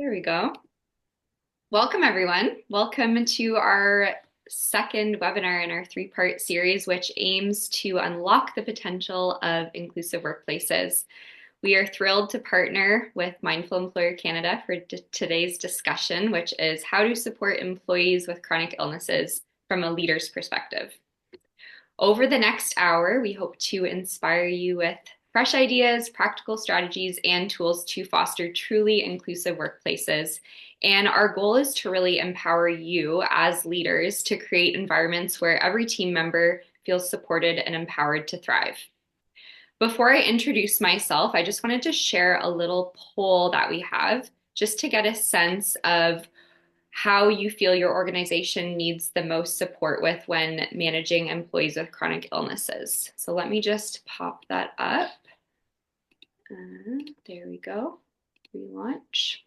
There we go. Welcome, everyone. Welcome to our second webinar in our three-part series, which aims to unlock the potential of inclusive workplaces. We are thrilled to partner with Mindful Employer Canada for today's discussion, which is how to support employees with chronic illnesses from a leader's perspective. Over the next hour, we hope to inspire you with fresh ideas, practical strategies, and tools to foster truly inclusive workplaces. And our goal is to really empower you as leaders to create environments where every team member feels supported and empowered to thrive. Before I introduce myself, I just wanted to share a little poll that we have just to get a sense of how you feel your organization needs the most support with when managing employees with chronic illnesses. So let me just pop that up. There we go. Relaunch.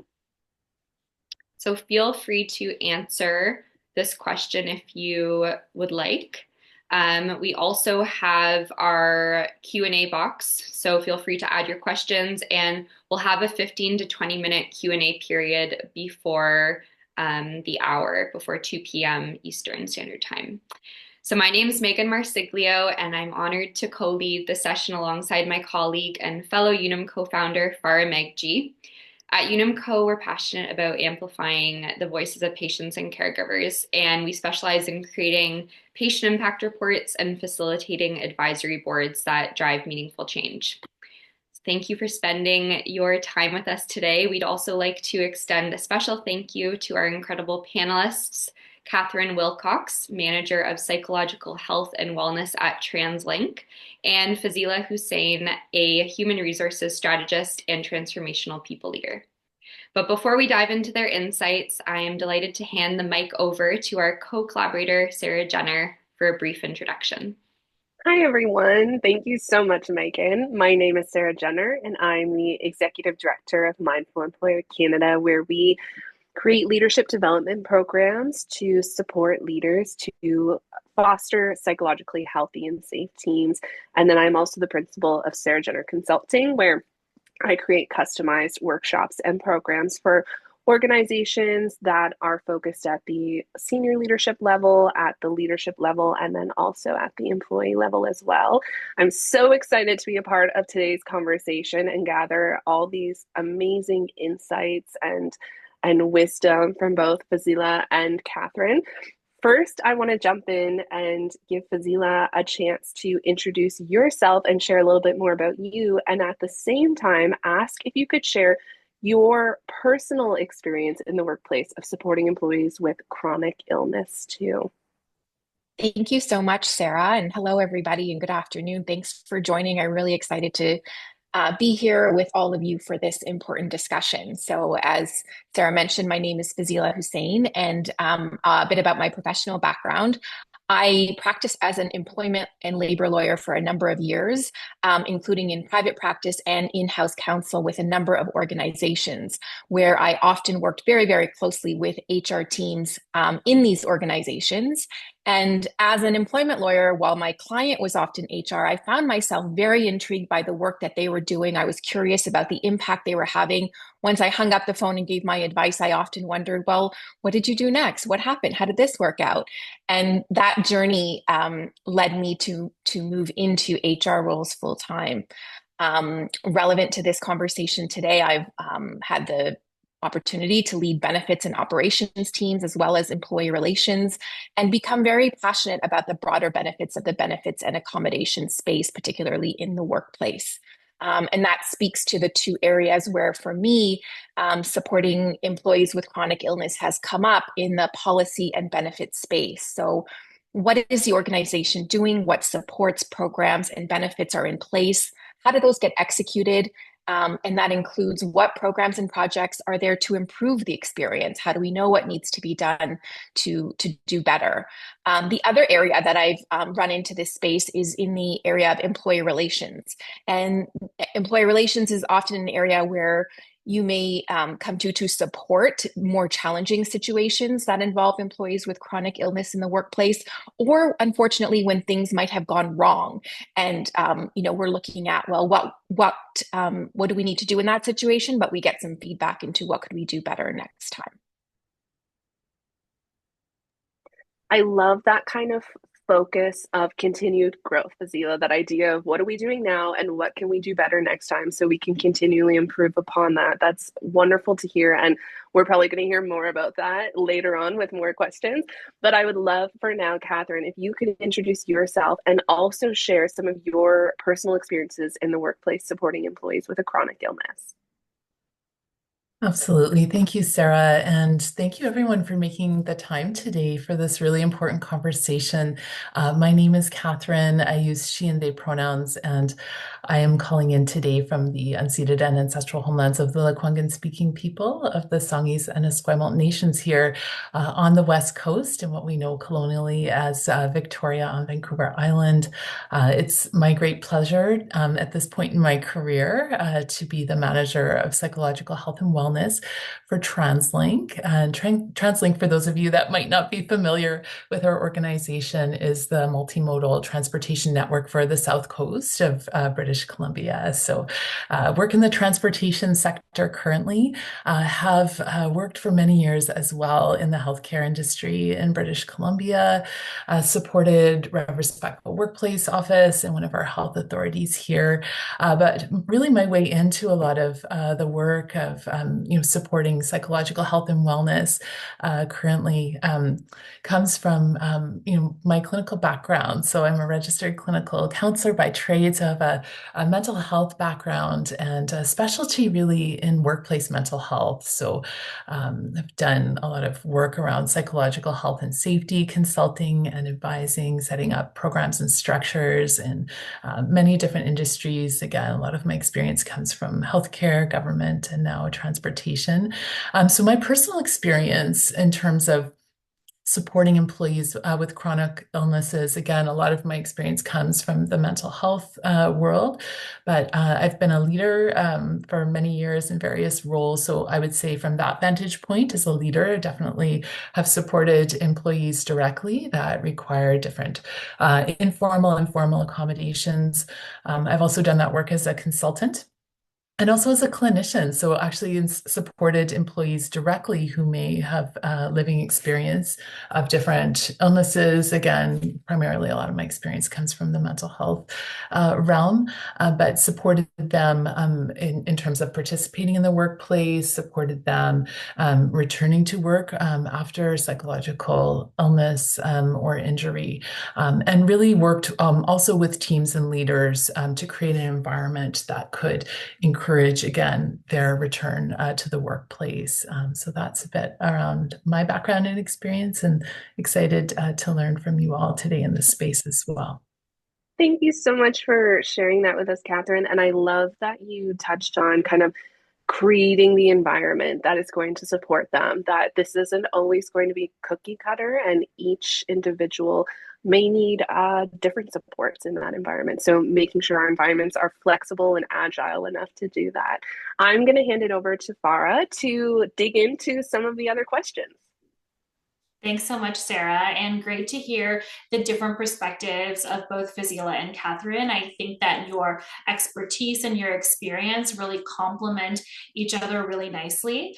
So feel free to answer this question if you would like. We also have our Q&A box, so feel free to add your questions, and we'll have a 15 to 20 minute Q&A period before the hour, before 2 p.m. Eastern Standard Time. So my name is Megan Marsiglio, and I'm honored to co-lead the session alongside my colleague and fellow Unum co-founder, Farah Megji. At Unum Co, we're passionate about amplifying the voices of patients and caregivers, and we specialize in creating patient impact reports and facilitating advisory boards that drive meaningful change. Thank you for spending your time with us today. We'd also like to extend a special thank you to our incredible panelists, Catherine Wilcox, Manager of Psychological Health and Wellness at TransLink, and Fazilah Hussain, a Human Resources Strategist and Transformational People Leader. But before we dive into their insights, I am delighted to hand the mic over to our co-collaborator, Sarah Jenner, for a brief introduction. Hi, everyone. Thank you so much, Megan. My name is Sarah Jenner, and I'm the Executive Director of Mindful Employer Canada, where we create leadership development programs to support leaders to foster psychologically healthy and safe teams. And then I'm also the principal of Sarah Jenner Consulting, where I create customized workshops and programs for organizations that are focused at the senior leadership level, at the leadership level, and then also at the employee level as well. I'm so excited to be a part of today's conversation and gather all these amazing insights and wisdom from both Fazilah and Catherine. First, I want to jump in and give Fazilah a chance to introduce yourself and share a little bit more about you, and at the same time, ask if you could share your personal experience in the workplace of supporting employees with chronic illness too. Thank you so much, Sarah, and hello, everybody, and good afternoon. Thanks for joining. I'm really excited to be here with all of you for this important discussion. So as Sarah mentioned, my name is Fazilah Hussain, and a bit about my professional background. I practiced as an employment and labor lawyer for a number of years, including in private practice and in-house counsel with a number of organizations, where I often worked very, very closely with HR teams in these organizations. And as an employment lawyer, while my client was often HR, I found myself very intrigued by the work that they were doing. I was curious about the impact they were having. Once I hung up the phone and gave my advice, I often wondered, well, what did you do next? What happened? How did this work out? And that journey led me to move into HR roles full time. Relevant to this conversation today, I've had the opportunity to lead benefits and operations teams as well as employee relations, and become very passionate about the broader benefits of the benefits and accommodations space, particularly in the workplace. And that speaks to the two areas where, for me, supporting employees with chronic illness has come up in the policy and benefits space. So what is the organization doing? What supports, programs, and benefits are in place? How do those get executed? And that includes what programs and projects are there to improve the experience? How do we know what needs to be done to do better? The other area that I've run into this space is in the area of employee relations. And employee relations is often an area where you may come to support more challenging situations that involve employees with chronic illness in the workplace, or unfortunately, when things might have gone wrong. And we're looking at, well, what do we need to do in that situation? But we get some feedback into what could we do better next time. I love that kind of focus of continued growth, Fazilah, that idea of what are we doing now and what can we do better next time so we can continually improve upon that. That's wonderful to hear. And we're probably going to hear more about that later on with more questions. But I would love for now, Catherine, if you could introduce yourself and also share some of your personal experiences in the workplace supporting employees with a chronic illness. Absolutely. Thank you, Sarah. And thank you, everyone, for making the time today for this really important conversation. My name is Catherine. I use she and they pronouns, and I am calling in today from the unceded and ancestral homelands of the Lekwungen speaking people of the Songhees and Esquimalt nations here on the West Coast, and what we know colonially as Victoria on Vancouver Island. It's my great pleasure at this point in my career to be the manager of psychological health and wellness for TransLink. And TransLink, for those of you that might not be familiar with our organization, is the multimodal transportation network for the South Coast of British Columbia. So work in the transportation sector currently, have worked for many years as well in the healthcare industry in British Columbia, supported Respectful Workplace Office and one of our health authorities here. But really my way into a lot of the work of supporting psychological health and wellness currently comes from my clinical background. So I'm a registered clinical counselor by trade, so I have a mental health background and a specialty really in workplace mental health. So I've done a lot of work around psychological health and safety consulting and advising, setting up programs and structures in many different industries. Again, a lot of my experience comes from healthcare, government, and now transportation. So my personal experience in terms of supporting employees with chronic illnesses. Again, a lot of my experience comes from the mental health world, but I've been a leader for many years in various roles. So I would say from that vantage point as a leader, I definitely have supported employees directly that require different informal and formal accommodations. I've also done that work as a consultant and also as a clinician, so actually supported employees directly who may have living experience of different illnesses. Again, primarily a lot of my experience comes from the mental health realm, but supported them in terms of participating in the workplace, supported them returning to work after psychological illness or injury, and really worked also with teams and leaders to create an environment that could encourage, again, their return to the workplace. So that's a bit around my background and experience, and excited to learn from you all today in this space as well. Thank you so much for sharing that with us, Catherine. And I love that you touched on kind of creating the environment that is going to support them, that this isn't always going to be cookie cutter, and each individual may need different supports in that environment. So making sure our environments are flexible and agile enough to do that. I'm going to hand it over to Farah to dig into some of the other questions. Thanks so much, Sarah, and great to hear the different perspectives of both Fazilah and Catherine. I think that your expertise and your experience really complement each other really nicely.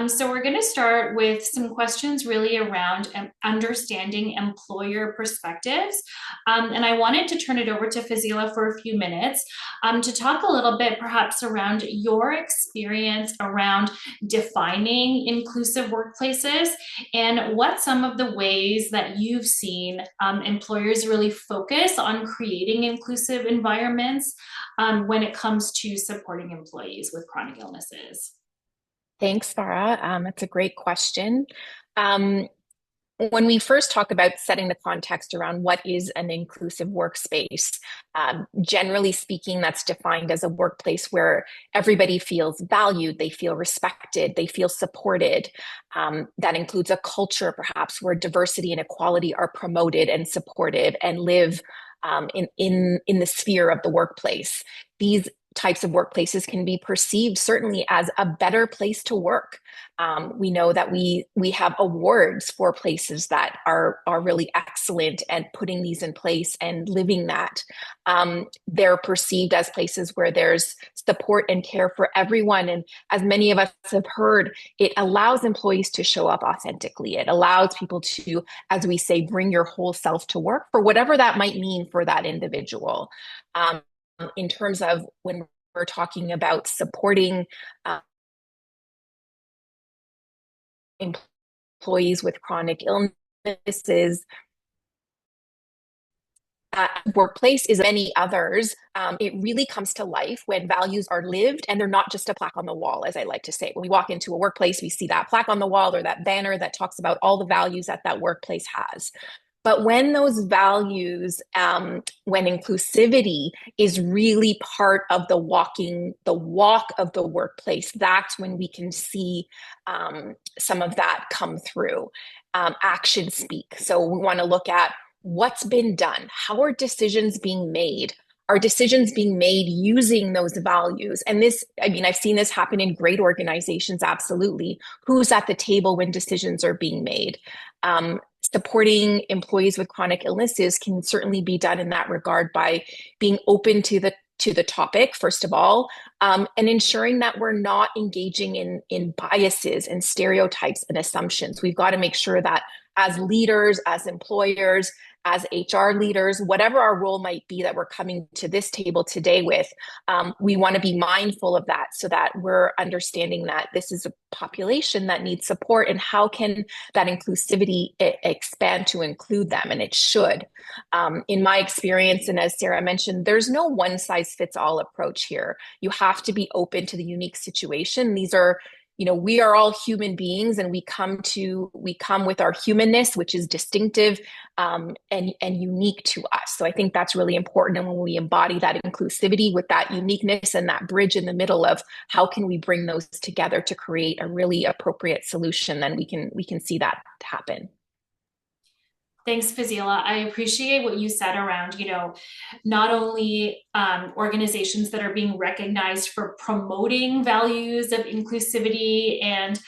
So we're going to start with some questions really around understanding employer perspectives. And I wanted to turn it over to Fazilah for a few minutes to talk a little bit perhaps around your experience around defining inclusive workplaces and what some of the ways that you've seen employers really focus on creating inclusive environments when it comes to supporting employees with chronic illnesses. Thanks, Farah. That's a great question. When we first talk about setting the context around what is an inclusive workspace, generally speaking, that's defined as a workplace where everybody feels valued, they feel respected, they feel supported. That includes a culture, perhaps, where diversity and equality are promoted and supported and live in the sphere of the workplace. These types of workplaces can be perceived certainly as a better place to work. We know that we have awards for places that are really excellent at putting these in place and living that. They're perceived as places where there's support and care for everyone. And as many of us have heard, it allows employees to show up authentically. It allows people to, as we say, bring your whole self to work for whatever that might mean for that individual. In terms of when we're talking about supporting employees with chronic illnesses, workplace is many others. It really comes to life when values are lived and they're not just a plaque on the wall, as I like to say. When we walk into a workplace, we see that plaque on the wall or that banner that talks about all the values that that workplace has. But when those values, when inclusivity is really part of the walk of the workplace, that's when we can see some of that come through. Actions speak. So we want to look at what's been done. How are decisions being made? Are decisions being made using those values? And this, I mean, I've seen this happen in great organizations, absolutely. Who's at the table when decisions are being made? Supporting employees with chronic illnesses can certainly be done in that regard by being open to the topic, first of all, and ensuring that we're not engaging in biases and stereotypes and assumptions. We've got to make sure that as leaders, as employers, as HR leaders, whatever our role might be that we're coming to this table today with, we want to be mindful of that so that we're understanding that this is a population that needs support and how can that inclusivity expand to include them, and it should. In my experience, and as Sarah mentioned, there's no one size fits all approach here. You have to be open to the unique situation. These are, we are all human beings and we come with our humanness, which is distinctive and unique to us. So I think that's really important. And when we embody that inclusivity with that uniqueness and that bridge in the middle of how can we bring those together to create a really appropriate solution, then we can see that happen. Thanks, Fazilah. I appreciate what you said around, not only organizations that are being recognized for promoting values of inclusivity and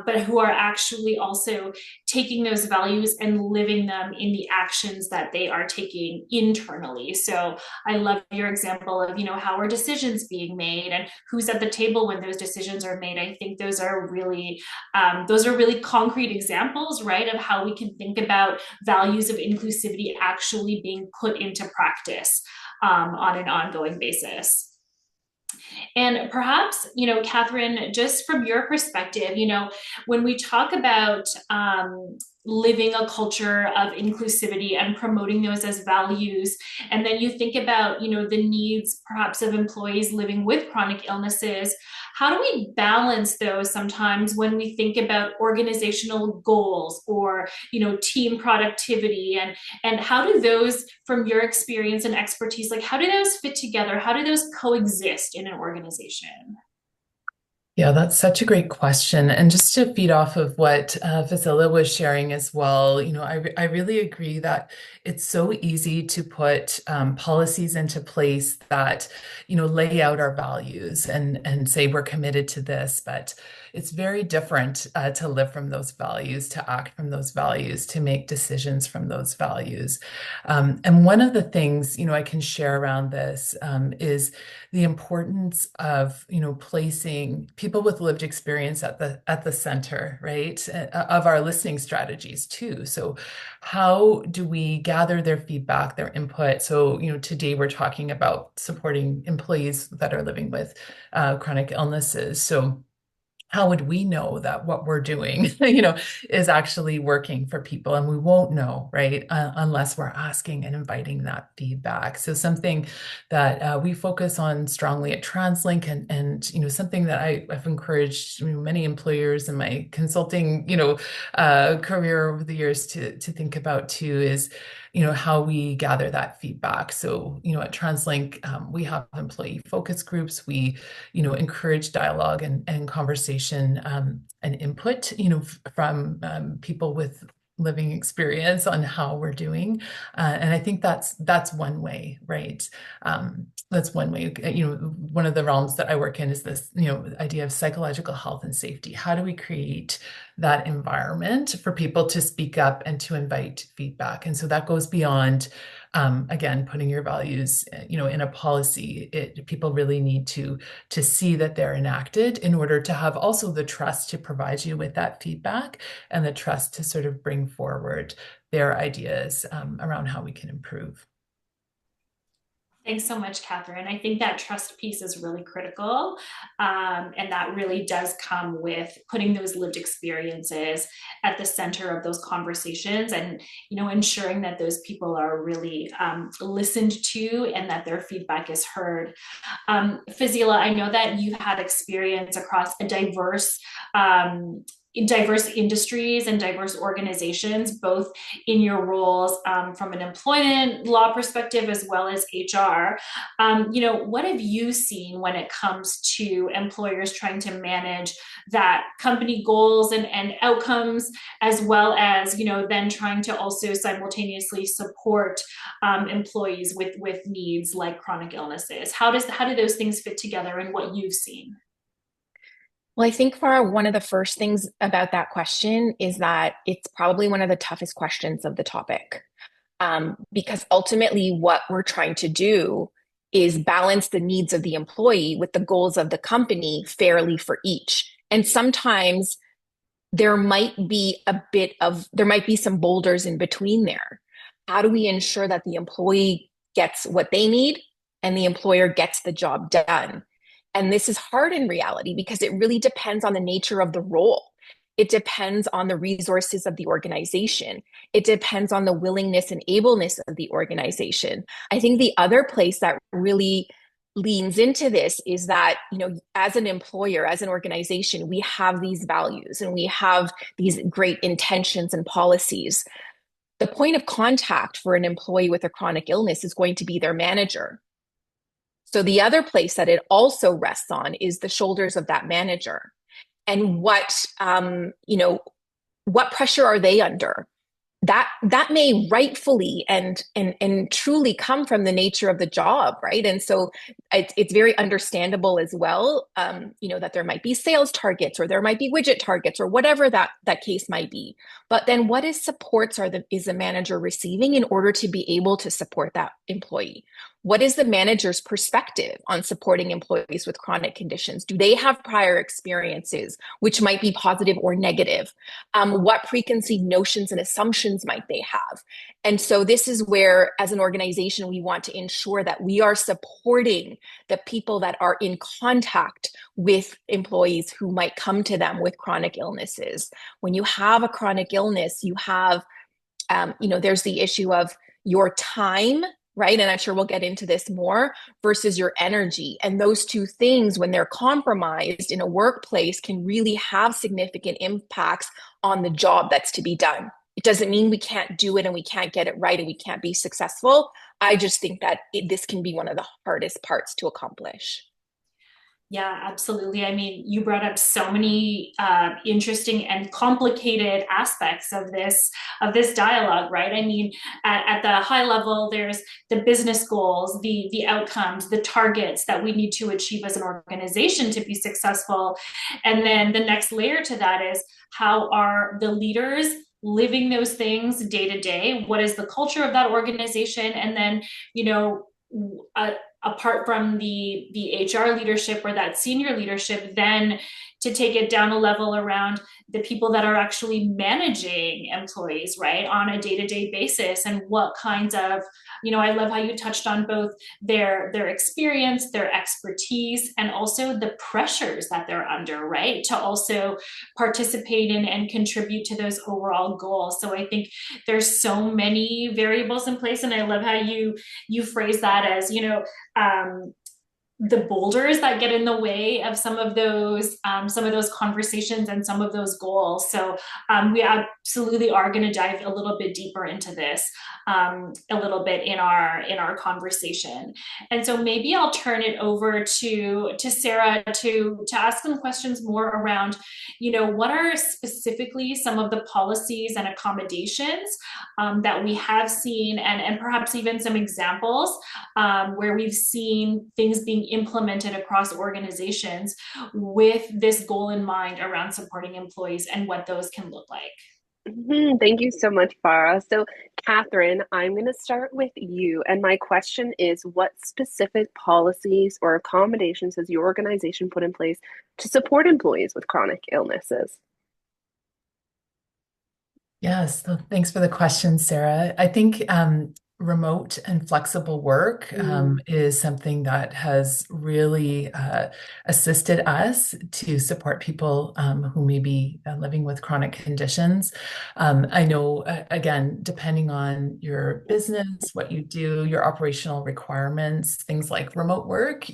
but who are actually also taking those values and living them in the actions that they are taking internally. So I love your example of, how are decisions being made and who's at the table when those decisions are made. I think those are really concrete examples, right, of how we can think about values of inclusivity actually being put into practice on an ongoing basis. And perhaps, Catherine, just from your perspective, when we talk about living a culture of inclusivity and promoting those as values, and then you think about, the needs perhaps of employees living with chronic illnesses, how do we balance those sometimes when we think about organizational goals or, team productivity, and how do those, from your experience and expertise, like how do those fit together? How do those coexist in an organization? Yeah, that's such a great question. And just to feed off of what Fazilah was sharing as well, I really agree that it's so easy to put policies into place that, lay out our values and say we're committed to this, but it's very different to live from those values, to act from those values, to make decisions from those values. And one of the things, I can share around this is the importance of, placing people with lived experience at the center, right, of our listening strategies too. So how do we gather their feedback, their input? So, today we're talking about supporting employees that are living with chronic illnesses. So how would we know that what we're doing, is actually working for people? And we won't know, right, unless we're asking and inviting that feedback. So something that we focus on strongly at TransLink, and something that I've encouraged many employers in my consulting, career over the years to think about too is, how we gather that feedback. So, at TransLink, we have employee focus groups. We, encourage dialogue and conversation and input, from people with living experience on how we're doing. And I think that's one way, right? That's one way. One of the realms that I work in is this, idea of psychological health and safety. How do we create that environment for people to speak up and to invite feedback? And so that goes beyond, again, putting your values, in a policy. People really need to see that they're enacted in order to have also the trust to provide you with that feedback and the trust to sort of bring forward their ideas around how we can improve. Thanks so much, Catherine. I think that trust piece is really critical. And that really does come with putting those lived experiences at the center of those conversations and, ensuring that those people are really listened to and that their feedback is heard. Fazilah, I know that you had experience across a diverse industries and diverse organizations, both in your roles from an employment law perspective as well as HR. What have you seen when it comes to employers trying to manage that company goals and outcomes, as well as, then trying to also simultaneously support employees with needs like chronic illnesses? How do those things fit together and what you've seen? Well, I think for one of the first things about that question is that it's probably one of the toughest questions of the topic. Because ultimately what we're trying to do is balance the needs of the employee with the goals of the company fairly for each. And sometimes there might be some boulders in between there. How do we ensure that the employee gets what they need and the employer gets the job done? And this is hard in reality because it really depends on the nature of the role. It depends on the resources of the organization. It depends on the willingness and ableness of the organization. I think the other place that really leans into this is that, as an employer, as an organization, we have these values and we have these great intentions and policies. The point of contact for an employee with a chronic illness is going to be their manager. So the other place that it also rests on is the shoulders of that manager. And what pressure are they under? That may rightfully and truly come from the nature of the job, right? And so it's very understandable as well, that there might be sales targets or there might be widget targets or whatever that case might be. But then what supports is the manager receiving in order to be able to support that employee? What is the manager's perspective on supporting employees with chronic conditions? Do they have prior experiences, which might be positive or negative? What preconceived notions and assumptions might they have? And so this is where, as an organization, we want to ensure that we are supporting the people that are in contact with employees who might come to them with chronic illnesses. When you have a chronic illness, you have, there's the issue of your time, right? And I'm sure we'll get into this more, versus your energy. And those two things, when they're compromised in a workplace, can really have significant impacts on the job that's to be done. It doesn't mean we can't do it and we can't get it right and we can't be successful. I just think that this can be one of the hardest parts to accomplish. Yeah, absolutely. I mean, you brought up so many interesting and complicated aspects of this dialogue, right? I mean, at the high level, there's the business goals, the outcomes, the targets that we need to achieve as an organization to be successful. And then the next layer to that is, how are the leaders living those things day to day? What is the culture of that organization? And then, apart from the HR leadership or that senior leadership, then to take it down a level around the people that are actually managing employees, right, on a day-to-day basis, and what kinds of, I love how you touched on both their experience, their expertise, and also the pressures that they're under, right, to also participate in and contribute to those overall goals. So I think there's so many variables in place, and I love how you phrase that as, the boulders that get in the way of some of those conversations and some of those goals. So we absolutely are going to dive a little bit deeper into this a little bit in our conversation. And so maybe I'll turn it over to Sarah to ask some questions more around, what are specifically some of the policies and accommodations that we have seen, and perhaps even some examples where we've seen things being implemented across organizations with this goal in mind around supporting employees and what those can look like. Thank you so much, Farah. So, Catherine, I'm going to start with you. And my question is, what specific policies or accommodations has your organization put in place to support employees with chronic illnesses? Yes, so thanks for the question, Sarah. I think remote and flexible work is something that has really assisted us to support people who may be living with chronic conditions. I know, again, depending on your business, what you do, your operational requirements, things like remote work,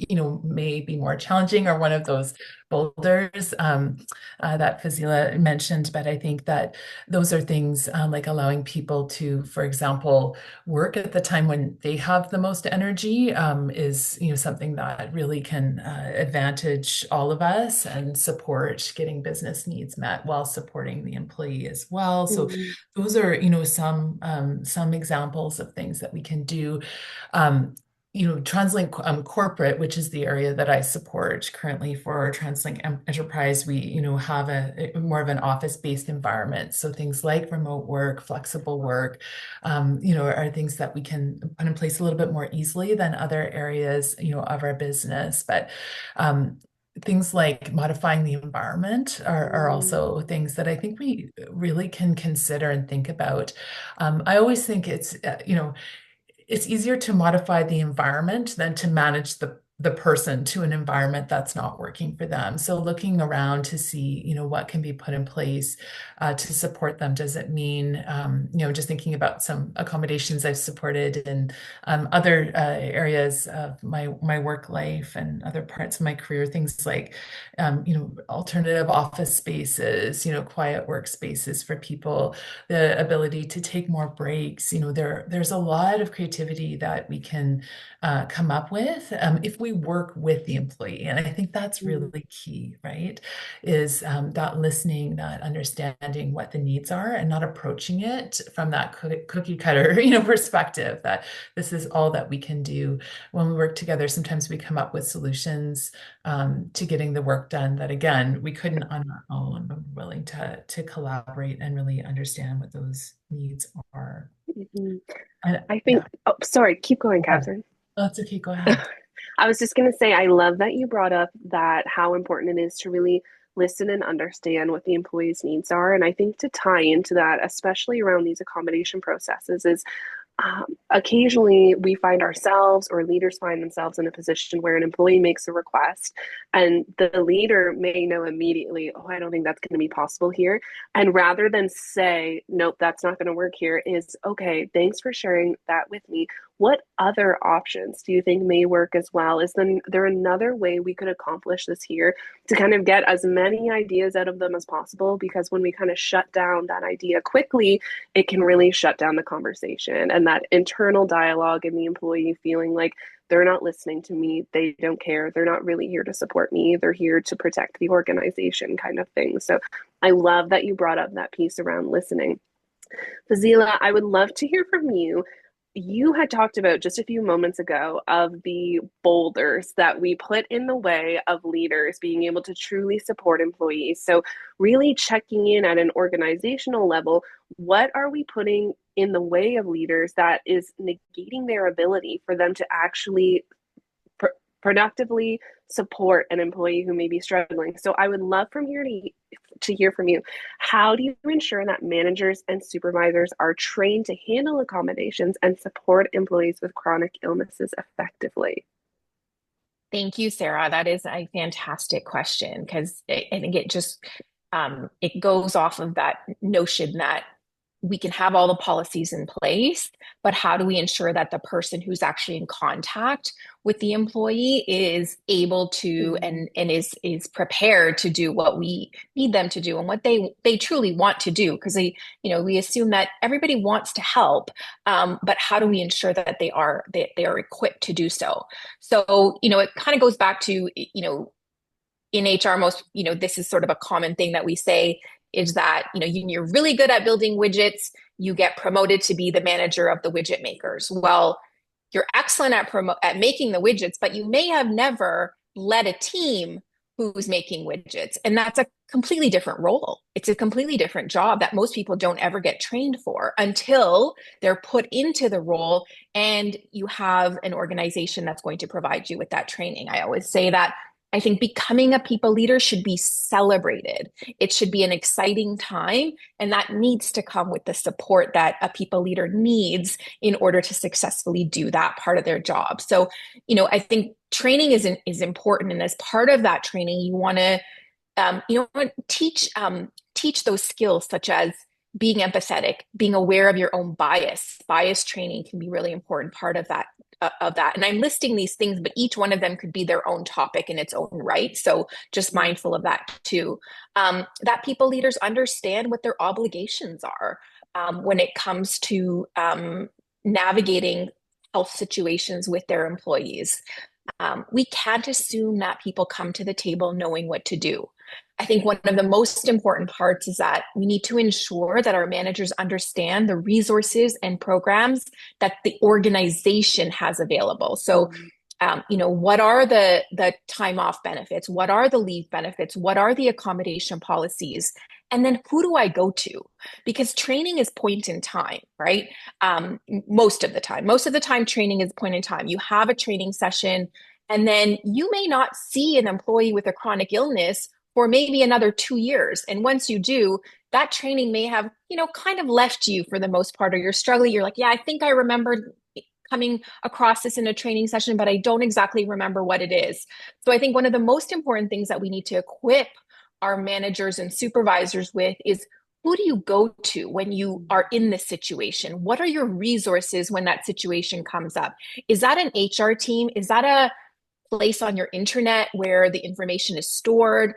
may be more challenging or one of those boulders that Fazilah mentioned. But I think that those are things like allowing people to, for example, work at the time when they have the most energy is, something that really can advantage all of us and support getting business needs met while supporting the employee as well. So those are, some examples of things that we can do. TransLink corporate, which is the area that I support currently for TransLink Enterprise, we, have a more of an office-based environment. So things like remote work, flexible work, are things that we can put in place a little bit more easily than other areas, of our business. But things like modifying the environment are also things that I think we really can consider and think about. I always think it's easier to modify the environment than to manage the person to an environment that's not working for them. So looking around to see, what can be put in place to support them. Does it mean, just thinking about some accommodations I've supported in other areas of my work life and other parts of my career, things like, alternative office spaces, quiet workspaces for people, the ability to take more breaks. There's a lot of creativity that we can come up with if we work with the employee. And I think that's really key, right? Is that listening, that understanding what the needs are and not approaching it from that cookie cutter, perspective that this is all that we can do. When we work together, sometimes we come up with solutions to getting the work done that, again, we couldn't on our own, but we're willing to collaborate and really understand what those needs are. I think, sorry, keep going, Catherine. Oh, it's okay. Go ahead. I was just going to say, I love that you brought up that how important it is to really listen and understand what the employee's needs are. And I think to tie into that, especially around these accommodation processes, is occasionally we find ourselves or leaders find themselves in a position where an employee makes a request and the leader may know immediately, oh, I don't think that's going to be possible here. And rather than say, nope, that's not going to work here, is okay, thanks for sharing that with me. What other options do you think may work as well? Is then there another way we could accomplish this here to kind of get as many ideas out of them as possible? Because when we kind of shut down that idea quickly, it can really shut down the conversation and that internal dialogue and the employee feeling like they're not listening to me, they don't care, they're not really here to support me, they're here to protect the organization kind of thing. So I love that you brought up that piece around listening. Fazilah, I would love to hear from you. You had talked about just a few moments ago of the boulders that we put in the way of leaders being able to truly support employees. So, really checking in at an organizational level, what are we putting in the way of leaders that is negating their ability for them to actually productively support an employee who may be struggling? So I would love from here to hear from you. How do you ensure that managers and supervisors are trained to handle accommodations and support employees with chronic illnesses effectively? Thank you, Sarah. That is a fantastic question because I think it just it goes off of that notion that we can have all the policies in place, but how do we ensure that the person who's actually in contact with the employee is able to and is prepared to do what we need them to do and what they truly want to do? Because we assume that everybody wants to help, but how do we ensure that they are equipped to do so? So it kind of goes back to in HR, this is sort of a common thing that we say is that, you're really good at building widgets, you get promoted to be the manager of the widget makers. Well, you're excellent at making the widgets, but you may have never led a team who's making widgets. And that's a completely different role. It's a completely different job that most people don't ever get trained for until they're put into the role and you have an organization that's going to provide you with that training. I always say that I think becoming a people leader should be celebrated. It should be an exciting time, and that needs to come with the support that a people leader needs in order to successfully do that part of their job. So, I think training is important, and as part of that training, you want to, teach those skills such as being empathetic, being aware of your own bias. Bias training can be really important part of that. And I'm listing these things, but each one of them could be their own topic in its own right. So just mindful of that too. That people leaders understand what their obligations are when it comes to navigating health situations with their employees. We can't assume that people come to the table knowing what to do. I think one of the most important parts is that we need to ensure that our managers understand the resources and programs that the organization has available. So, what are the time off benefits? What are the leave benefits? What are the accommodation policies? And then who do I go to? Because training is point in time, right? Most of the time, training is point in time. You have a training session, and then you may not see an employee with a chronic illness for maybe another 2 years. And once you do, that training may have, kind of left you for the most part, or you're struggling. You're like, yeah, I think I remember coming across this in a training session, but I don't exactly remember what it is. So I think one of the most important things that we need to equip our managers and supervisors with is, who do you go to when you are in this situation? What are your resources when that situation comes up? Is that an HR team? Is that a place on your internet where the information is stored?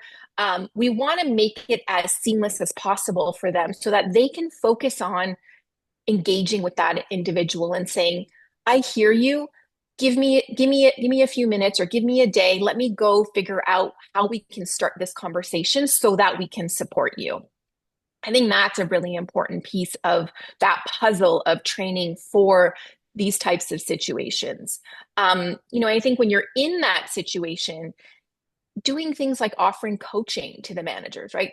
We want to make it as seamless as possible for them so that they can focus on engaging with that individual and saying, I hear you. Give me a few minutes or give me a day. Let me go figure out how we can start this conversation so that we can support you. I think that's a really important piece of that puzzle of training for these types of situations. I think when you're in that situation, doing things like offering coaching to the managers, right?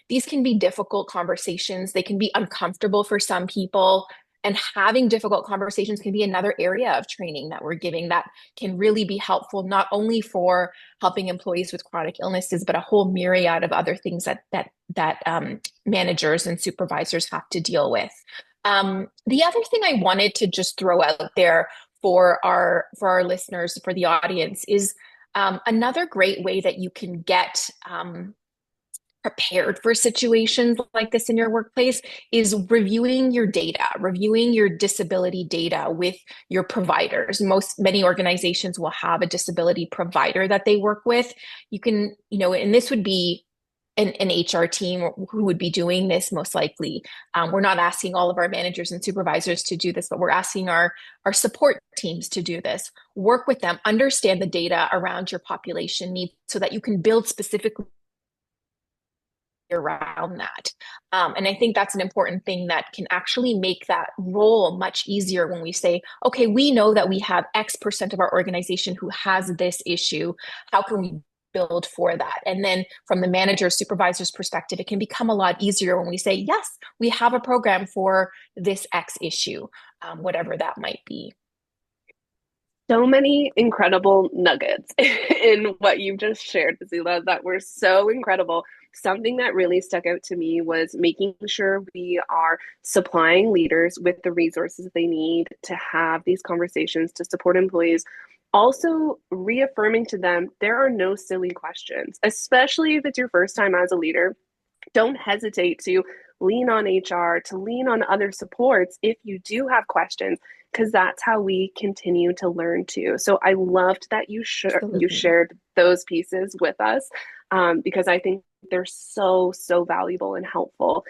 These can be difficult conversations. They can be uncomfortable for some people. And having difficult conversations can be another area of training that we're giving that can really be helpful, not only for helping employees with chronic illnesses, but a whole myriad of other things that managers and supervisors have to deal with. The other thing I wanted to just throw out there for our listeners, for the audience, is another great way that you can get prepared for situations like this in your workplace is reviewing your data, reviewing your disability data with your providers. Many organizations will have a disability provider that they work with. You can, and this would be an HR team who would be doing this most likely. We're not asking all of our managers and supervisors to do this, but we're asking our support teams to do this. Work with them, understand the data around your population needs so that you can build specifically around that. And I think that's an important thing that can actually make that role much easier when we say, okay, we know that we have X% of our organization who has this issue. How can we build for that? And then from the manager supervisor's perspective, it can become a lot easier when we say, yes, we have a program for this X issue, whatever that might be. So many incredible nuggets in what you've just shared, Fazilah, that were so incredible. Something that really stuck out to me was making sure we are supplying leaders with the resources they need to have these conversations to support employees. Also, reaffirming to them there are no silly questions, especially if it's your first time as a leader. Don't hesitate to lean on HR, to lean on other supports if you do have questions, because that's how we continue to learn too. So I loved that you Absolutely. shared those pieces with us, because I think they're so valuable and helpful.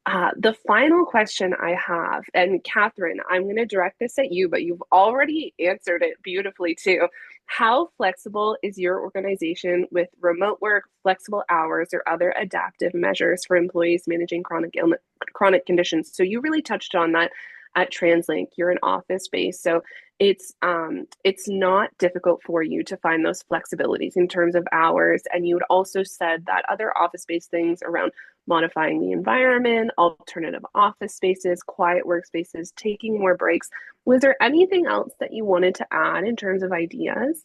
The final question I have, and Catherine, I'm going to direct this at you, but you've already answered it beautifully too. How flexible is your organization with remote work, flexible hours, or other adaptive measures for employees managing chronic conditions? So you really touched on that at TransLink. You're an office space, so it's not difficult for you to find those flexibilities in terms of hours. And you had also said that other office based things around modifying the environment, alternative office spaces, quiet workspaces, taking more breaks. Was there anything else that you wanted to add in terms of ideas?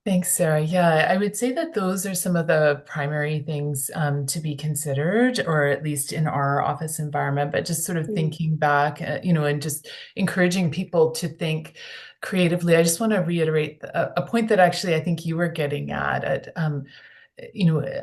Thanks, Sarah. Yeah, I would say that those are some of the primary things to be considered, or at least in our office environment. But just sort of Mm, thinking back, and just encouraging people to think creatively. I just want to reiterate a point that actually I think you were getting at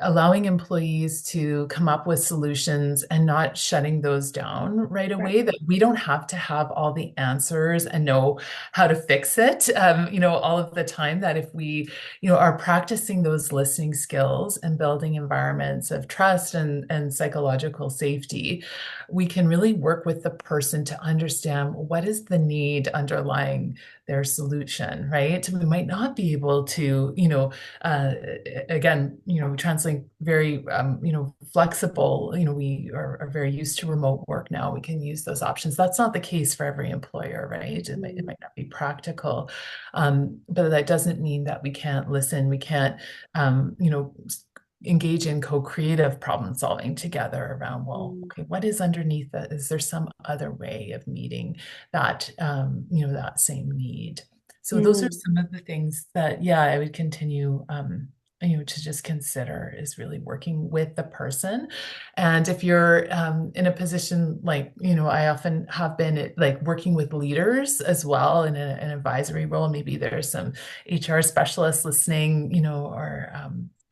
allowing employees to come up with solutions and not shutting those down right right. away, that we don't have to have all the answers and know how to fix it, all of the time, that if we, are practicing those listening skills and building environments of trust and psychological safety, we can really work with the person to understand what is the need underlying their solution, right? We might not be able to, uh, again, TransLink very, flexible. We are very used to remote work now. We can use those options. That's not the case for every employer, right? It Mm, might not be practical, but that doesn't mean that we can't listen. We can't, engage in co-creative problem solving together around, well, mm, okay, what is underneath that? Is there some other way of meeting that, that same need? So those are mm, some of the things that, yeah, I would continue, to just consider, is really working with the person. And if you're in a position like, I often have been like working with leaders as well in an advisory role, maybe there's some HR specialists listening, or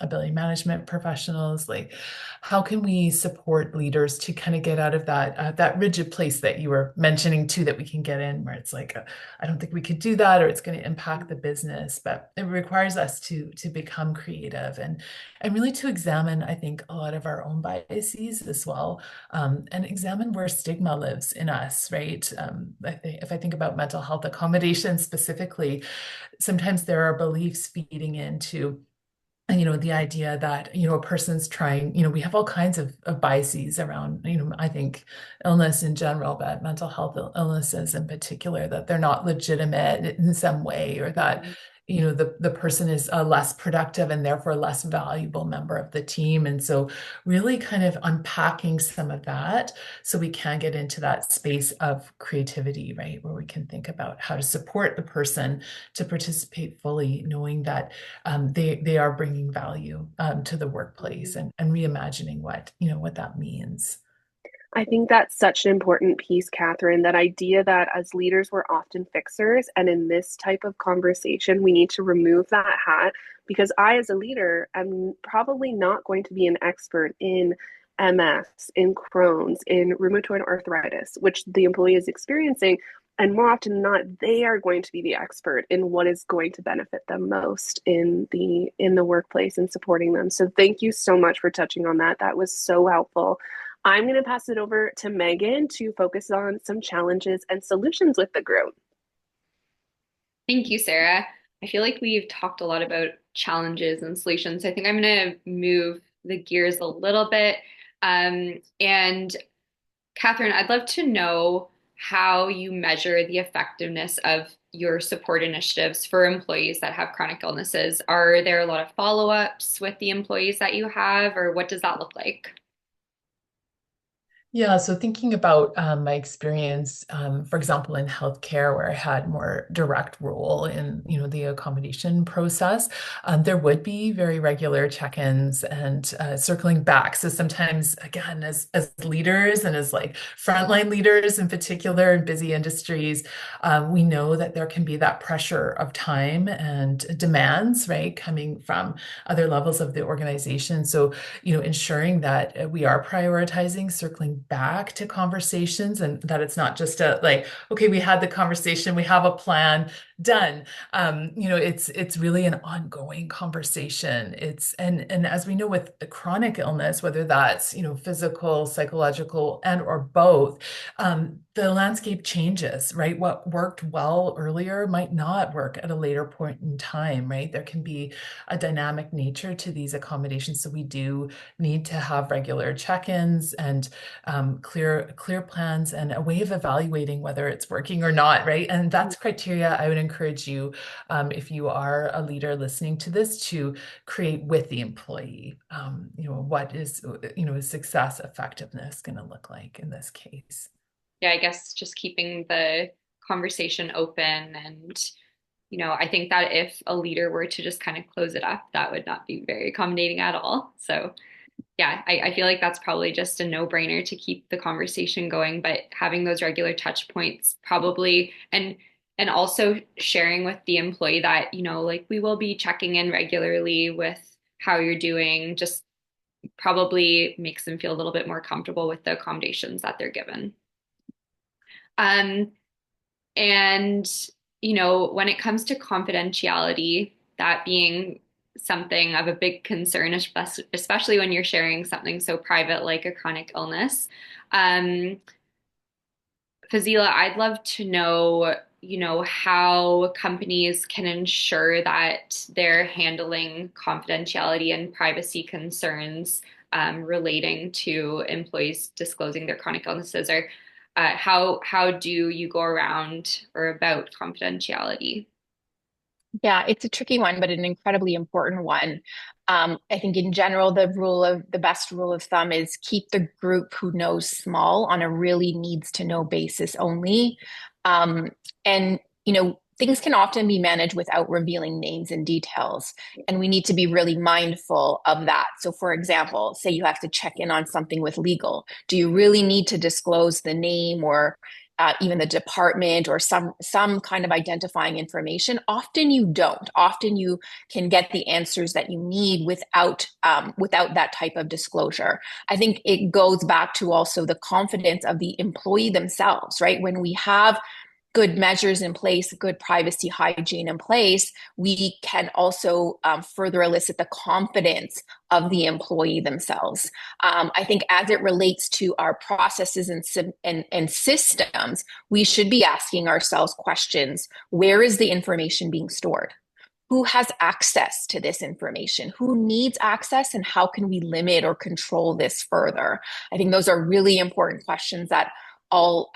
ability management professionals, like how can we support leaders to kind of get out of that rigid place that you were mentioning too, that we can get in, where it's like, I don't think we could do that, or it's going to impact the business. But it requires us to become creative and really to examine, I think, a lot of our own biases as well, and examine where stigma lives in us, right? If I think about mental health accommodations specifically, sometimes there are beliefs feeding into, the idea that, a person's trying, we have all kinds of biases around, I think illness in general, but mental health illnesses in particular, that they're not legitimate in some way, or that, mm. the person is a less productive and therefore less valuable member of the team. And so really kind of unpacking some of that so we can get into that space of creativity, right? Where we can think about how to support the person to participate fully, knowing that they are bringing value to the workplace, Mm. and reimagining what that means. I think that's such an important piece, Catherine, that idea that as leaders, we're often fixers. And in this type of conversation, we need to remove that hat, because I, as a leader, am probably not going to be an expert in MS, in Crohn's, in rheumatoid arthritis, which the employee is experiencing. And more often than not, they are going to be the expert in what is going to benefit them most in the workplace and supporting them. So thank you so much for touching on that. That was so helpful. I'm going to pass it over to Megan to focus on some challenges and solutions with the group. Thank you, Sarah. I feel like we've talked a lot about challenges and solutions. I think I'm going to move the gears a little bit. And Catherine, I'd love to know how you measure the effectiveness of your support initiatives for employees that have chronic illnesses. Are there a lot of follow-ups with the employees that you have, or what does that look like? Yeah, so thinking about my experience, for example, in healthcare, where I had more direct role in, the accommodation process, there would be very regular check-ins and circling back. So sometimes, again, as leaders and as like frontline leaders in particular in busy industries, we know that there can be that pressure of time and demands, right, coming from other levels of the organization. So ensuring that we are prioritizing circling back to conversations and that it's not just a like, okay, we had the conversation, we have a plan, done. It's really an ongoing conversation. And as we know with chronic illness, whether that's, physical, psychological, and or both, the landscape changes, right? What worked well earlier might not work at a later point in time, right? There can be a dynamic nature to these accommodations. So we do need to have regular check-ins and clear plans and a way of evaluating whether it's working or not, right? And that's criteria I would encourage you, if you are a leader listening to this, to create with the employee. What is success effectiveness going to look like in this case? Yeah, I guess just keeping the conversation open and I think that if a leader were to just kind of close it up, that would not be very accommodating at all. So yeah, I feel like that's probably just a no-brainer to keep the conversation going, but having those regular touch points probably and also sharing with the employee that, like we will be checking in regularly with how you're doing, just probably makes them feel a little bit more comfortable with the accommodations that they're given. Um, and when it comes to confidentiality, that being something of a big concern, especially when you're sharing something so private like a chronic illness. Um, Fazilah, I'd love to know, how companies can ensure that they're handling confidentiality and privacy concerns relating to employees disclosing their chronic illnesses, or how do you go around or about confidentiality? Yeah, it's a tricky one, but an incredibly important one. I think in general, the best rule of thumb is keep the group who knows small on a really needs to know basis only. Um, and, things can often be managed without revealing names and details. And we need to be really mindful of that. So, for example, say you have to check in on something with legal. Do you really need to disclose the name or even the department or some kind of identifying information? Often you don't. Often you can get the answers that you need without that type of disclosure. I think it goes back to also the confidence of the employee themselves, right? When we have good measures in place, good privacy hygiene in place, we can also further elicit the confidence of the employee themselves. I think as it relates to our processes and systems, we should be asking ourselves questions. Where is the information being stored? Who has access to this information? Who needs access, and how can we limit or control this further? I think those are really important questions that all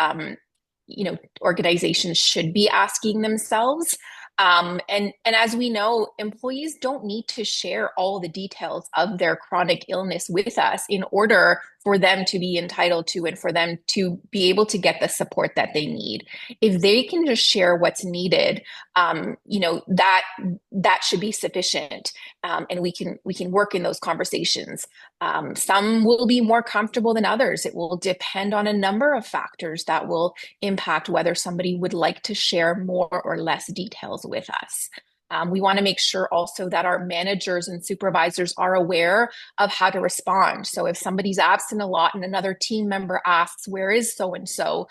organizations should be asking themselves. And as we know, employees don't need to share all the details of their chronic illness with us in order for them to be entitled to and for them to be able to get the support that they need. If they can just share what's needed, that should be sufficient, and we can work in those conversations. Some will be more comfortable than others. It will depend on a number of factors that will impact whether somebody would like to share more or less details with us. We want to make sure also that our managers and supervisors are aware of how to respond. So if somebody's absent a lot and another team member asks, where is so and so?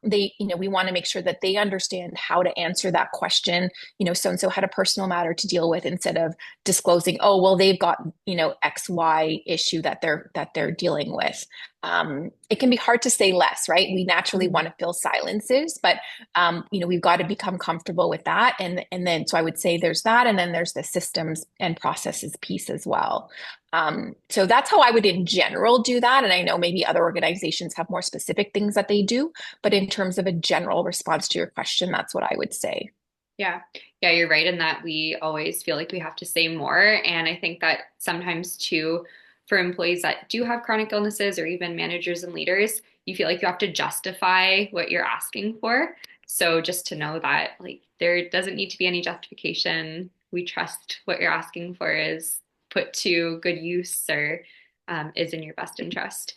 We want to make sure that they understand how to answer that question. So and so had a personal matter to deal with, instead of disclosing, oh well, they've got XY issue that they're dealing with. It can be hard to say less, right? We naturally want to fill silences, but we've got to become comfortable with that. And then so I would say there's that, and then there's the systems and processes piece as well. So that's how I would in general do that. And I know maybe other organizations have more specific things that they do, but in terms of a general response to your question, that's what I would say. Yeah. Yeah, you're right in that we always feel like we have to say more. And I think that sometimes too, for employees that do have chronic illnesses or even managers and leaders, you feel like you have to justify what you're asking for. So just to know that like there doesn't need to be any justification. We trust what you're asking for is put to good use or is in your best interest.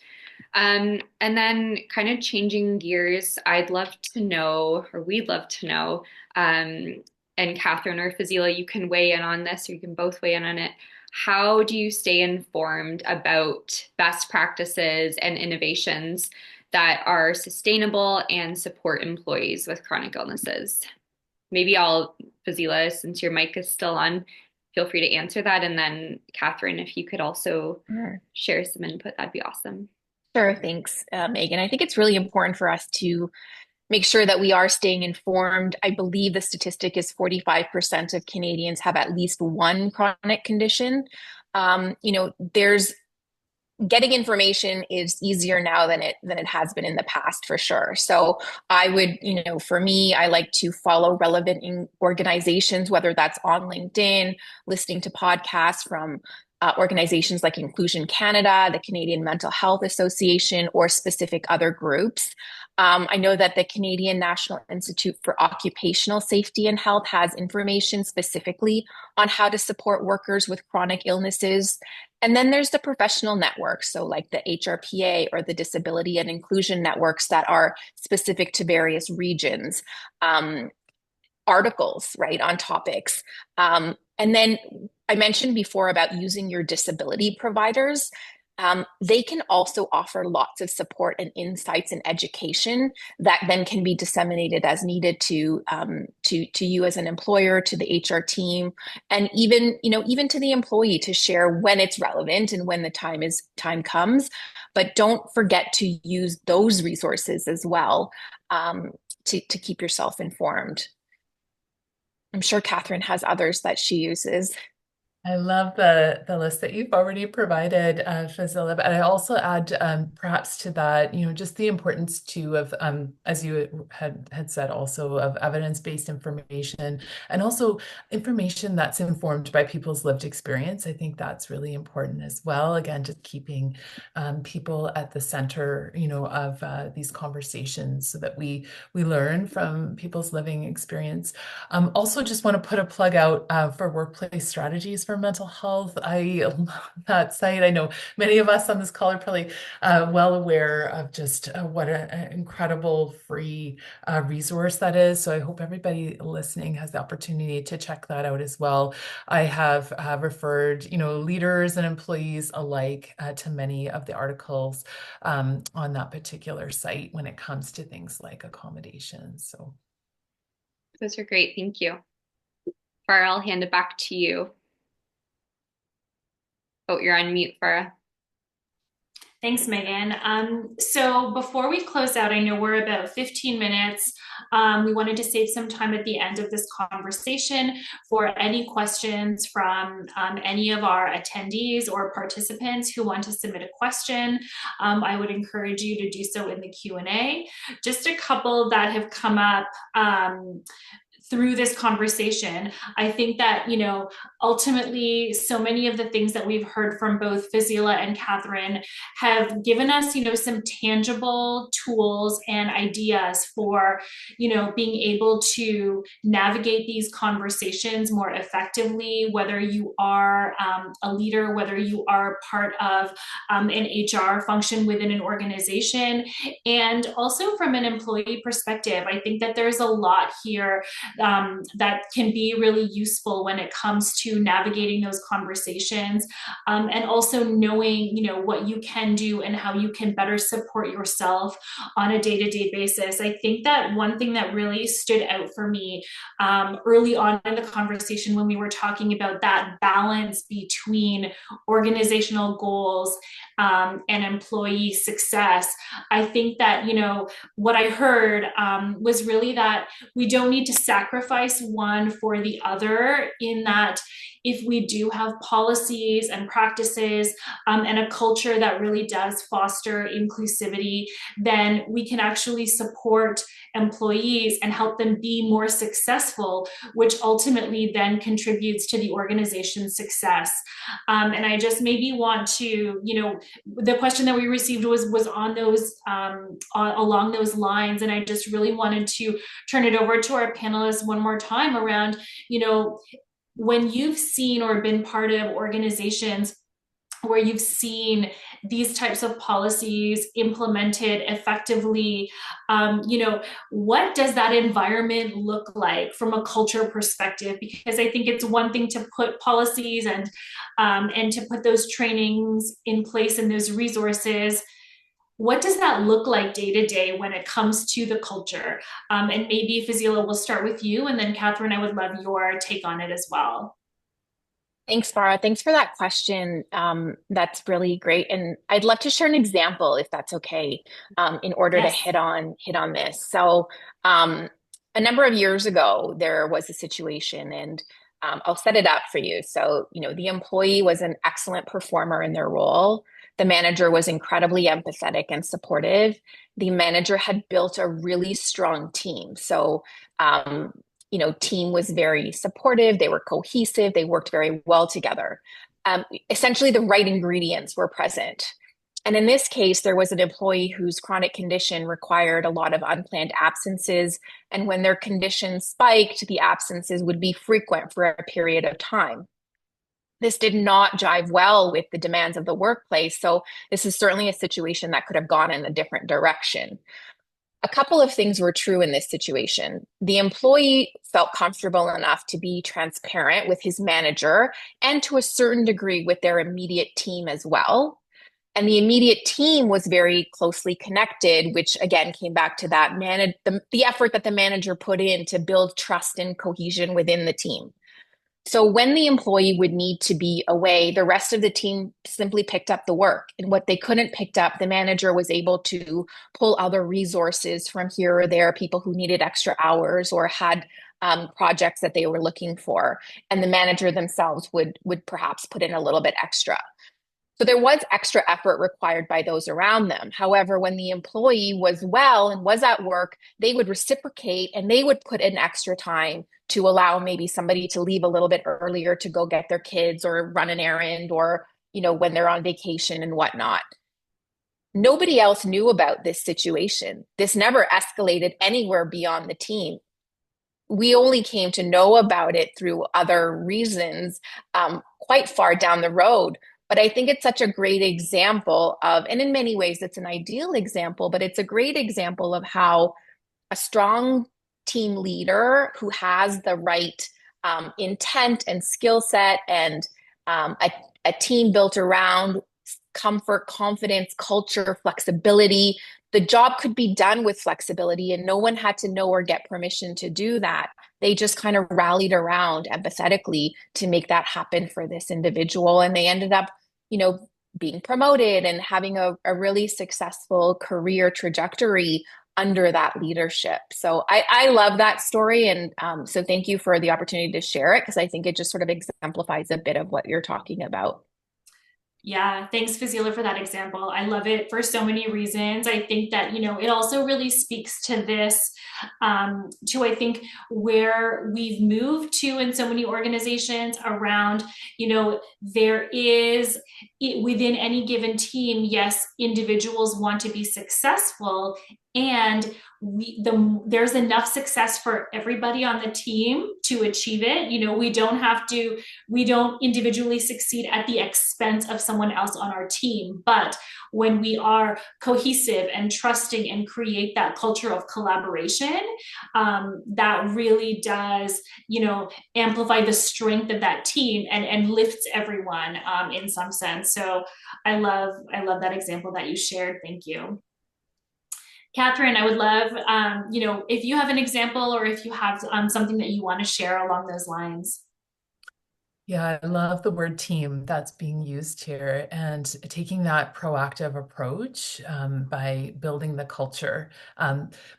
And then kind of changing gears, I'd love to know, or we'd love to know, and Catherine or Fazilah, you can weigh in on this, or you can both weigh in on it. How do you stay informed about best practices and innovations that are sustainable and support employees with chronic illnesses? Maybe Fazilah, since your mic is still on, feel free to answer that. And then Catherine, if you could also share some input, that'd be awesome. Sure, thanks, Megan. I think it's really important for us to make sure that we are staying informed. I believe the statistic is 45% of Canadians have at least one chronic condition. There's getting information is easier now than it has been in the past, for sure. So I would, for me, I like to follow relevant organizations, whether that's on LinkedIn, listening to podcasts from organizations like Inclusion Canada, the Canadian Mental Health Association, or specific other groups. I know that the Canadian National Institute for Occupational Safety and Health has information specifically on how to support workers with chronic illnesses. And then there's the professional networks, so like the HRPA or the Disability and Inclusion networks that are specific to various regions. Articles, right, on topics. And then I mentioned before about using your disability providers. They can also offer lots of support and insights and education that then can be disseminated as needed to you as an employer, to the HR team, and even to the employee to share when it's relevant and when the time comes. But don't forget to use those resources as well to keep yourself informed. I'm sure Catherine has others that she uses. I love the list that you've already provided, Fazilah, but I also add perhaps to that, just the importance too of, as you had said also, of evidence-based information and also information that's informed by people's lived experience. I think that's really important as well. Again, just keeping people at the center, of these conversations so that we learn from people's living experience. Also, just want to put a plug out for Workplace Strategies for Mental Health. I love that site. I know many of us on this call are probably well aware of just what an incredible free resource that is. So I hope everybody listening has the opportunity to check that out as well. I have referred, leaders and employees alike to many of the articles on that particular site when it comes to things like accommodations. So those are great. Thank you. Farah, I'll hand it back to you. Oh, you're on mute, Farah. Thanks, Megan. So before we close out, I know we're about 15 minutes. We wanted to save some time at the end of this conversation for any questions from any of our attendees or participants who want to submit a question. I would encourage you to do so in the Q&A. Just a couple that have come up through this conversation. I think that, ultimately so many of the things that we've heard from both Fazilah and Catherine have given us, some tangible tools and ideas for, being able to navigate these conversations more effectively, whether you are a leader, whether you are part of an HR function within an organization. And also from an employee perspective, I think that there's a lot here that can be really useful when it comes to navigating those conversations, and also knowing, what you can do and how you can better support yourself on a day-to-day basis. I think that one thing that really stood out for me early on in the conversation when we were talking about that balance between organizational goals and employee success, I think that, what I heard was really that we don't need to sacrifice one for the other, in that if we do have policies and practices and a culture that really does foster inclusivity, then we can actually support employees and help them be more successful, which ultimately then contributes to the organization's success. And I just maybe want to, the question that we received was on those along those lines, and I just really wanted to turn it over to our panelists one more time around, when you've seen or been part of organizations where you've seen these types of policies implemented effectively, what does that environment look like from a culture perspective? Because I think it's one thing to put policies and to put those trainings in place and those resources. What does that look like day to day when it comes to the culture? And maybe Fazilah, we'll start with you, and then Catherine, I would love your take on it as well. Thanks, Mara. Thanks for that question. That's really great. And I'd love to share an example, if that's okay, in order to Yes. hit on this. So a number of years ago, there was a situation, and I'll set it up for you. So, the employee was an excellent performer in their role. The manager was incredibly empathetic and supportive. The manager had built a really strong team. So, team was very supportive. They were cohesive. They worked very well together. Essentially, the right ingredients were present. And in this case, there was an employee whose chronic condition required a lot of unplanned absences. And when their condition spiked, the absences would be frequent for a period of time. This did not jive well with the demands of the workplace. So this is certainly a situation that could have gone in a different direction. A couple of things were true in this situation. The employee felt comfortable enough to be transparent with his manager and to a certain degree with their immediate team as well. And the immediate team was very closely connected, which again came back to that the effort that the manager put in to build trust and cohesion within the team. So when the employee would need to be away, the rest of the team simply picked up the work. And what they couldn't pick up, the manager was able to pull other resources from here or there, people who needed extra hours or had projects that they were looking for. And the manager themselves would perhaps put in a little bit extra. So there was extra effort required by those around them. However, when the employee was well and was at work, they would reciprocate and they would put in extra time to allow maybe somebody to leave a little bit earlier to go get their kids or run an errand or, when they're on vacation and whatnot. Nobody else knew about this situation. This never escalated anywhere beyond the team. We only came to know about it through other reasons quite far down the road. But I think it's such a great example of, and in many ways it's an ideal example, but it's a great example of how a strong team leader who has the right intent and skill set and a team built around comfort, confidence, culture, flexibility. The job could be done with flexibility and no one had to know or get permission to do that. They just kind of rallied around empathetically to make that happen for this individual. And they ended up, being promoted and having a really successful career trajectory under that leadership. So I love that story. And so thank you for the opportunity to share it because I think it just sort of exemplifies a bit of what you're talking about. Yeah, thanks, Fazilah, for that example. I love it for so many reasons. I think that, it also really speaks to this, I think, where we've moved to in so many organizations around, there is within any given team, yes, individuals want to be successful and there's enough success for everybody on the team to achieve it. We don't individually succeed at the expense of someone else on our team. But when we are cohesive and trusting and create that culture of collaboration, that really does, amplify the strength of that team and lifts everyone in some sense. So I love that example that you shared. Thank you. Catherine, I would love, if you have an example or if you have something that you want to share along those lines. Yeah, I love the word team that's being used here and taking that proactive approach by building the culture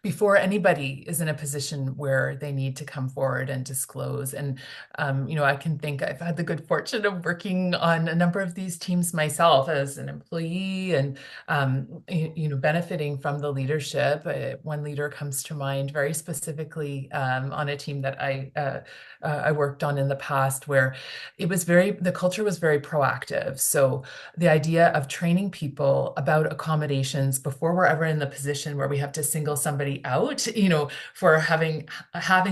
before anybody is in a position where they need to come forward and disclose. And, I can think I've had the good fortune of working on a number of these teams myself as an employee and, benefiting from the leadership. One leader comes to mind very specifically on a team that I worked on in the past where the culture was very proactive. So the idea of training people about accommodations before we're ever in the position where we have to single somebody out, for having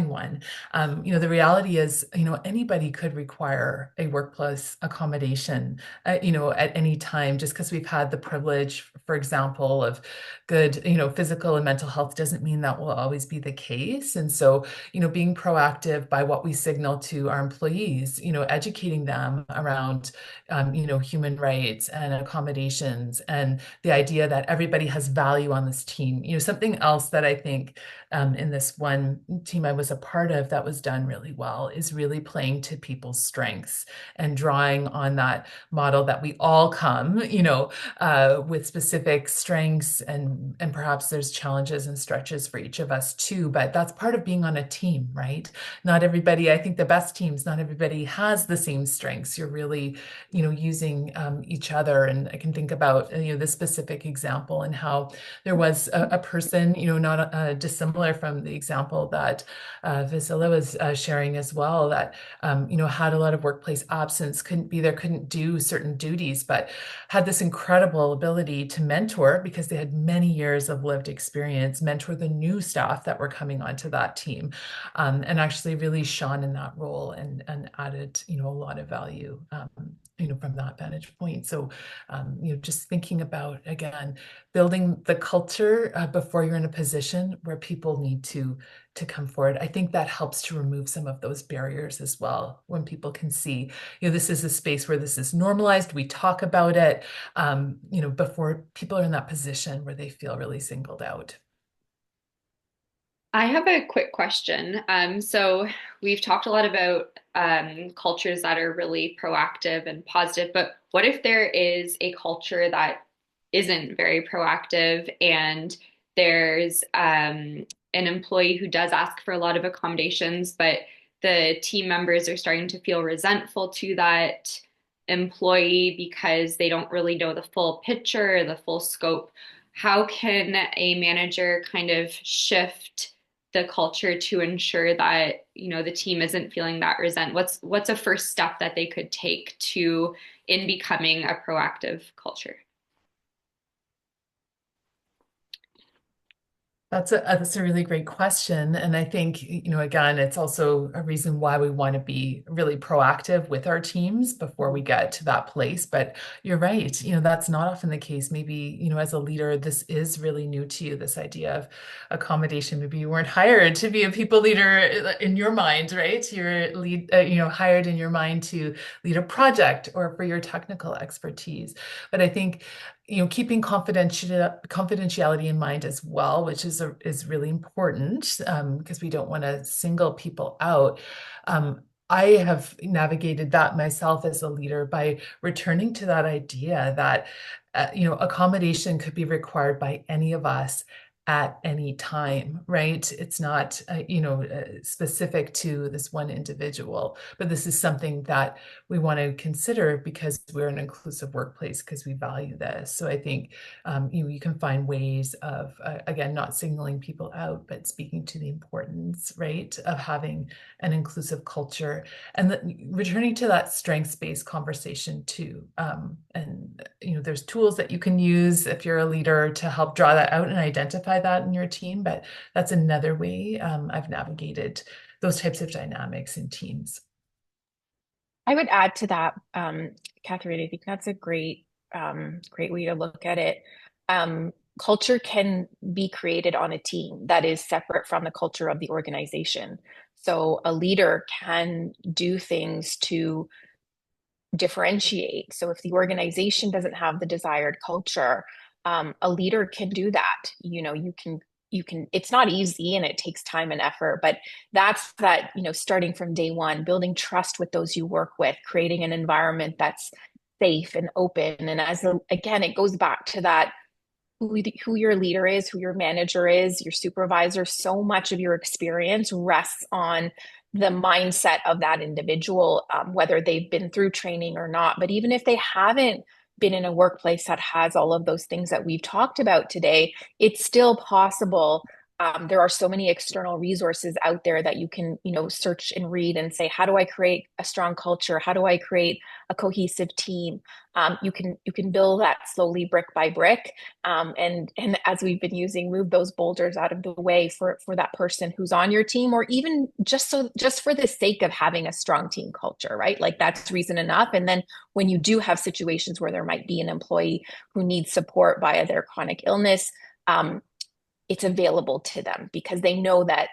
one. The reality is, anybody could require a workplace accommodation, at any time, just because we've had the privilege, for example, of good, physical and mental health doesn't mean that will always be the case. And so, being proactive by what we signal to our employees, educating them around, human rights and accommodations and the idea that everybody has value on this team. Something else that I think in this one team I was a part of that was done really well is really playing to people's strengths and drawing on that model that we all come, with specific strengths and perhaps there's challenges and stretches for each of us too. But that's part of being on a team, right? Not everybody, I think the best teams, not everybody has the same strengths. You're really, using each other. And I can think about, this specific example and how there was a person, not dissimilar from the example that Fazilah was sharing as well, that, had a lot of workplace absence, couldn't be there, couldn't do certain duties, but had this incredible ability to mentor because they had many years of lived experience, mentor the new staff that were coming onto that team, and actually really shone in that role and added, a lot of value, from that vantage point. So, just thinking about, again, building the culture before you're in a position where people need to come forward. I think that helps to remove some of those barriers as well. When people can see, this is a space where this is normalized, we talk about it, before people are in that position where they feel really singled out. I have a quick question. So we've talked a lot about cultures that are really proactive and positive, but what if there is a culture that isn't very proactive and there's an employee who does ask for a lot of accommodations, but the team members are starting to feel resentful to that employee because they don't really know the full picture, the full scope. How can a manager kind of shift the culture to ensure that, the team isn't feeling that resent? What's a first step that they could take to in becoming a proactive culture? That's a really great question. And I think, again, it's also a reason why we want to be really proactive with our teams before we get to that place. But you're right, that's not often the case. Maybe, as a leader, this is really new to you, this idea of accommodation. Maybe you weren't hired to be a people leader in your mind, right? Hired in your mind to lead a project or for your technical expertise. But I think keeping confidentiality in mind as well, which is really important because we don't want to single people out. I have navigated that myself as a leader by returning to that idea that accommodation could be required by any of us at any time, right? It's not specific to this one individual, but this is something that we want to consider because we're an inclusive workplace because we value this. So I think you can find ways of again not signaling people out, but speaking to the importance, right, of having an inclusive culture and returning to that strengths-based conversation too. And there's tools that you can use if you're a leader to help draw that out and identify that in your team. But that's another way I've navigated those types of dynamics in teams. I would add to that, Catherine, I think that's a great way to look at it. Culture can be created on a team that is separate from the culture of the organization. So a leader can do things to differentiate. So if the organization doesn't have the desired culture, a leader can do that. You can it's not easy and it takes time and effort, but that's that, starting from day one, building trust with those you work with, creating an environment that's safe and open. And again, it goes back to that who your leader is, who your manager is, your supervisor. So much of your experience rests on the mindset of that individual, whether they've been through training or not. But even if they haven't been in a workplace that has all of those things that we've talked about today, it's still possible. There are so many external resources out there that you can, search and read and say, how do I create a strong culture? How do I create a cohesive team? You can build that slowly, brick by brick, and as we've been using, move those boulders out of the way for that person who's on your team, or even just for the sake of having a strong team culture, right? Like that's reason enough. And then when you do have situations where there might be an employee who needs support via their chronic illness, it's available to them because they know that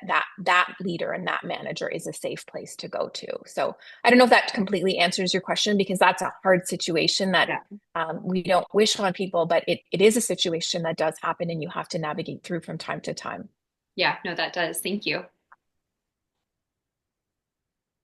leader and that manager is a safe place to go to. So I don't know if that completely answers your question, because that's a hard situation that we don't wish on people, but it is a situation that does happen and you have to navigate through from time to time. Yeah, no, that does. Thank you.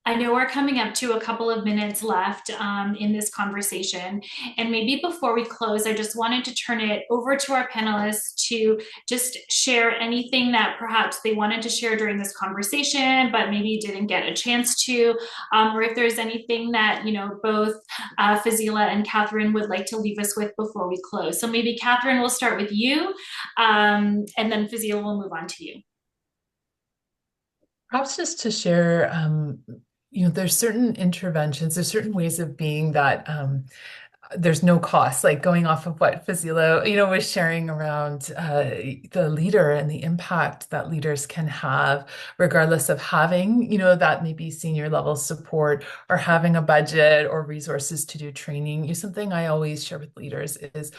I know we're coming up to a couple of minutes left in this conversation. And maybe before we close, I just wanted to turn it over to our panelists to just share anything that perhaps they wanted to share during this conversation, but maybe didn't get a chance to, or if there's anything that, both Fazilah and Catherine would like to leave us with before we close. So maybe Catherine, we'll start with you, and then Fazilah will move on to you. Perhaps just to share, there's certain interventions, there's certain ways of being that there's no cost, like going off of what Fazilah, was sharing around the leader and the impact that leaders can have, regardless of having, that maybe senior level support or having a budget or resources to do training. Something I always share with leaders is,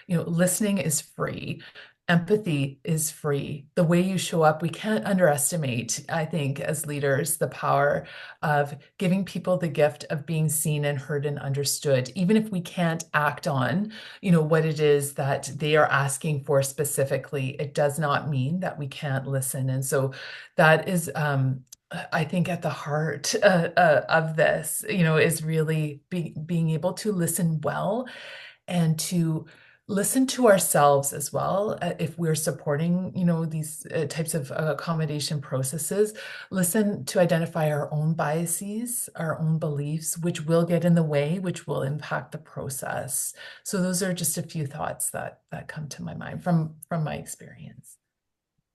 listening is free. Empathy is free. The way you show up, we can't underestimate, I think, as leaders, the power of giving people the gift of being seen and heard and understood, even if we can't act on, what it is that they are asking for specifically. It does not mean that we can't listen. And so that is, I think, at the heart of this, is really being able to listen well and to listen to ourselves as well. If we're supporting, these types of accommodation processes, listen to identify our own biases, our own beliefs, which will get in the way, which will impact the process. So those are just a few thoughts that come to my mind from my experience.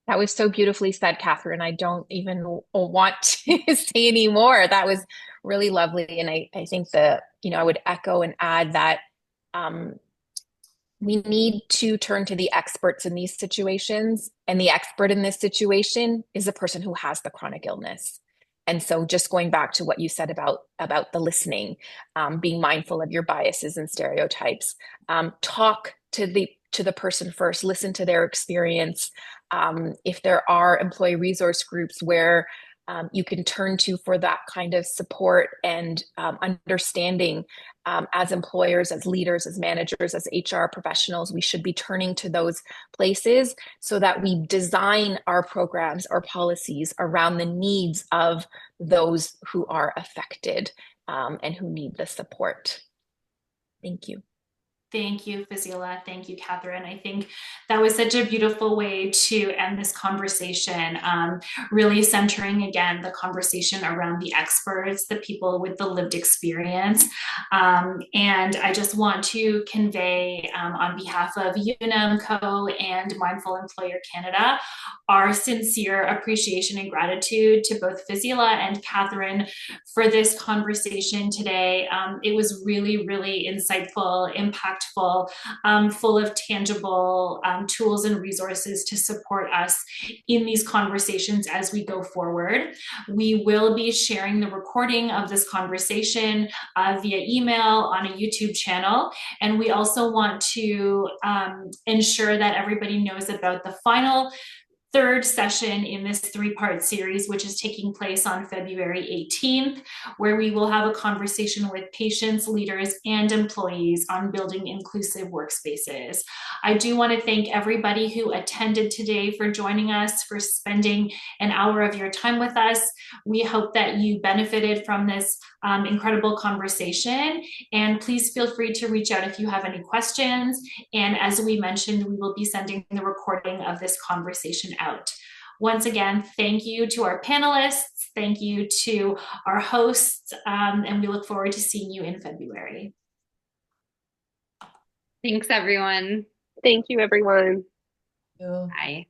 That was so beautifully said, Catherine. I don't even want to say any more. That was really lovely. And I think that, I would echo and add that we need to turn to the experts in these situations. And the expert in this situation is the person who has the chronic illness. And so just going back to what you said about the listening, being mindful of your biases and stereotypes, talk to the person first, listen to their experience. If there are employee resource groups where you can turn to for that kind of support and understanding, as employers, as leaders, as managers, as HR professionals, we should be turning to those places so that we design our programs, our policies around the needs of those who are affected and who need the support. Thank you. Thank you, Fazilah. Thank you, Catherine. I think that was such a beautiful way to end this conversation, really centering again the conversation around the experts, the people with the lived experience. And I just want to convey on behalf of Unum Co. and Mindful Employer Canada, our sincere appreciation and gratitude to both Fazilah and Catherine for this conversation today. It was really, really insightful, impactful, full of tangible tools and resources to support us in these conversations as we go forward. We will be sharing the recording of this conversation via email on a YouTube channel. And we also want to ensure that everybody knows about the final third session in this three-part series, which is taking place on February 18th, where we will have a conversation with patients, leaders, and employees on building inclusive workspaces. I do want to thank everybody who attended today for joining us, for spending an hour of your time with us. We hope that you benefited from this incredible conversation, and please feel free to reach out if you have any questions. And as we mentioned, we will be sending the recording of this conversation out. Once again, thank you to our panelists, thank you to our hosts, and we look forward to seeing you in February. Thanks, everyone. Thank you, everyone. Thank you. Bye.